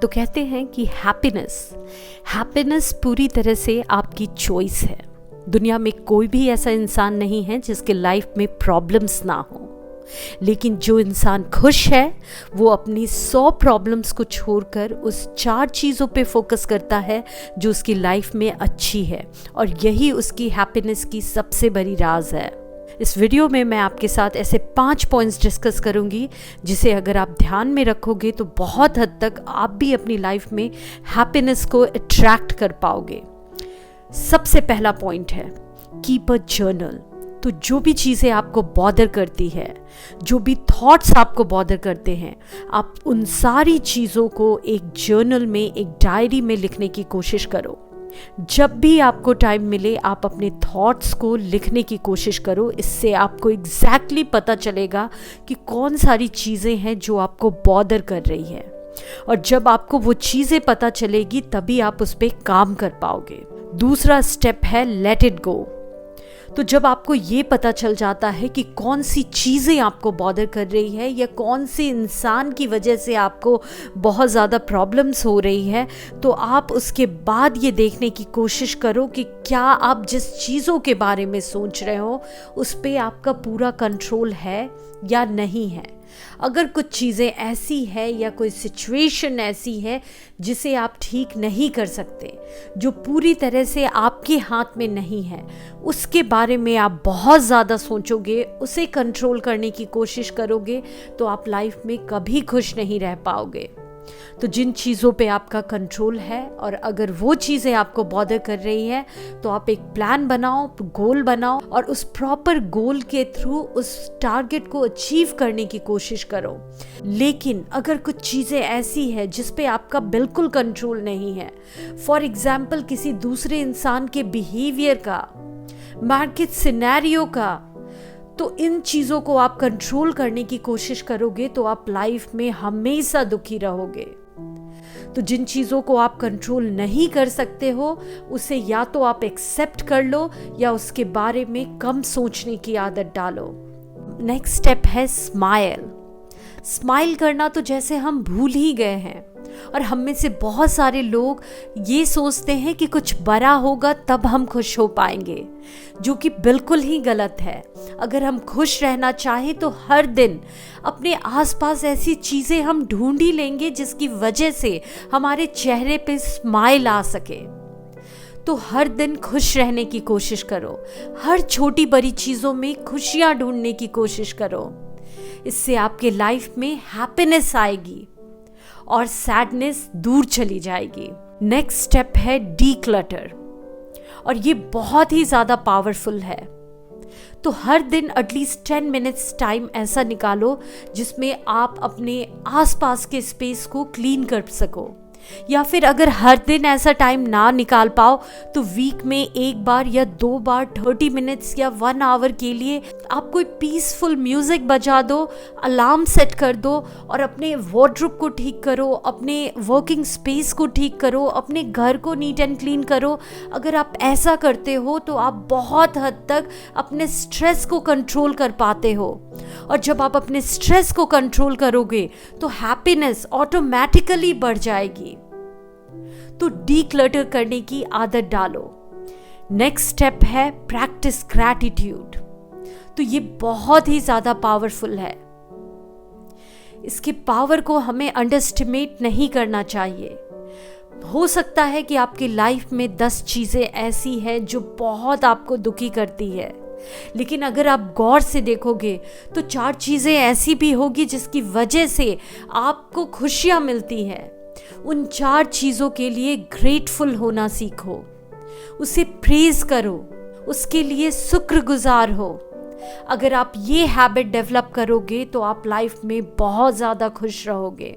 तो कहते हैं कि हैप्पीनेस पूरी तरह से आपकी चॉइस है। दुनिया में कोई भी ऐसा इंसान नहीं है जिसके लाइफ में प्रॉब्लम्स ना हो, लेकिन जो इंसान खुश है वो अपनी 100 प्रॉब्लम्स को छोड़कर उस 4 चीज़ों पे फोकस करता है जो उसकी लाइफ में अच्छी है, और यही उसकी हैप्पीनेस की सबसे बड़ी राज है। इस वीडियो में मैं आपके साथ ऐसे 5 पॉइंट्स डिस्कस करूंगी जिसे अगर आप ध्यान में रखोगे तो बहुत हद तक आप भी अपनी लाइफ में हैप्पीनेस को अट्रैक्ट कर पाओगे। सबसे पहला पॉइंट है कीप अ जर्नल। तो जो भी चीज़ें आपको बॉदर करती है, जो भी थॉट्स आपको बॉदर करते हैं, आप उन सारी चीज़ों को एक जर्नल में, एक डायरी में लिखने की कोशिश करो। जब भी आपको टाइम मिले आप अपने थॉट्स को लिखने की कोशिश करो। इससे आपको एग्जैक्टली पता चलेगा कि कौन सारी चीज़ें हैं जो आपको बॉदर कर रही है, और जब आपको वो चीज़ें पता चलेगी तभी आप उस पर काम कर पाओगे। दूसरा स्टेप है लेट इट गो। तो जब आपको ये पता चल जाता है कि कौन सी चीज़ें आपको बॉदर कर रही है या कौन से इंसान की वजह से आपको बहुत ज़्यादा प्रॉब्लम्स हो रही है, तो आप उसके बाद ये देखने की कोशिश करो कि क्या आप जिस चीज़ों के बारे में सोच रहे हो उस पर आपका पूरा कंट्रोल है या नहीं है। अगर कुछ चीज़ें ऐसी है या कोई सिचुएशन ऐसी है जिसे आप ठीक नहीं कर सकते, जो पूरी तरह से आपके हाथ में नहीं है, उसके बारे में आप बहुत ज़्यादा सोचोगे, उसे कंट्रोल करने की कोशिश करोगे, तो आप लाइफ में कभी खुश नहीं रह पाओगे। तो जिन चीज़ों पे आपका कंट्रोल है और अगर वो चीज़ें आपको बॉदर कर रही है तो आप एक प्लान बनाओ, गोल बनाओ और उस प्रॉपर गोल के थ्रू उस टारगेट को अचीव करने की कोशिश करो। लेकिन अगर कुछ चीज़ें ऐसी है जिस पे आपका बिल्कुल कंट्रोल नहीं है, फॉर एग्जाम्पल किसी दूसरे इंसान के बिहेवियर का, मार्केट सिनेरियो का, तो इन चीज़ों को आप कंट्रोल करने की कोशिश करोगे तो आप लाइफ में हमेशा दुखी रहोगे। तो जिन चीज़ों को आप कंट्रोल नहीं कर सकते हो उसे या तो आप एक्सेप्ट कर लो या उसके बारे में कम सोचने की आदत डालो। नेक्स्ट स्टेप है स्माइल करना। तो जैसे हम भूल ही गए हैं, और हम में से बहुत सारे लोग ये सोचते हैं कि कुछ बड़ा होगा तब हम खुश हो पाएंगे, जो कि बिल्कुल ही गलत है। अगर हम खुश रहना चाहें तो हर दिन अपने आसपास ऐसी चीज़ें हम ढूंढ ही लेंगे जिसकी वजह से हमारे चेहरे पे स्माइल आ सके। तो हर दिन खुश रहने की कोशिश करो, हर छोटी बड़ी चीज़ों में खुशियाँ ढूंढने की कोशिश करो। इससे आपके लाइफ में हैप्पीनेस आएगी और सैडनेस दूर चली जाएगी। नेक्स्ट स्टेप है डीक्लटर, और ये बहुत ही ज़्यादा पावरफुल है। तो हर दिन एटलीस्ट 10 मिनट्स टाइम ऐसा निकालो जिसमें आप अपने आसपास के स्पेस को क्लीन कर सको, या फिर अगर हर दिन ऐसा टाइम ना निकाल पाओ तो वीक में 1 बार या 2 बार 30 मिनट्स या 1 आवर के लिए आप कोई पीसफुल म्यूजिक बजा दो, अलार्म सेट कर दो और अपने वार्डरोब को ठीक करो, अपने वर्किंग स्पेस को ठीक करो, अपने घर को नीट एंड क्लीन करो। अगर आप ऐसा करते हो तो आप बहुत हद तक अपने स्ट्रेस को कंट्रोल कर पाते हो, और जब आप अपने स्ट्रेस को कंट्रोल करोगे तो हैप्पीनेस ऑटोमेटिकली बढ़ जाएगी। तो डीक्लटर करने की आदत डालो। नेक्स्ट स्टेप है प्रैक्टिस ग्रैटिट्यूड। तो ये बहुत ही ज़्यादा पावरफुल है। इसके पावर को हमें अंडरएस्टिमेट नहीं करना चाहिए। हो सकता है कि आपकी लाइफ में 10 चीज़ें ऐसी हैं जो बहुत आपको दुखी करती है, लेकिन अगर आप गौर से देखोगे तो 4 चीज़ें ऐसी भी होगी जिसकी वजह से आपको खुशियाँ मिलती हैं। उन 4 चीज़ों के लिए ग्रेटफुल होना सीखो, उसे प्रेज करो, उसके लिए शुक्रगुजार हो। अगर आप ये हैबिट डेवलप करोगे तो आप लाइफ में बहुत ज़्यादा खुश रहोगे।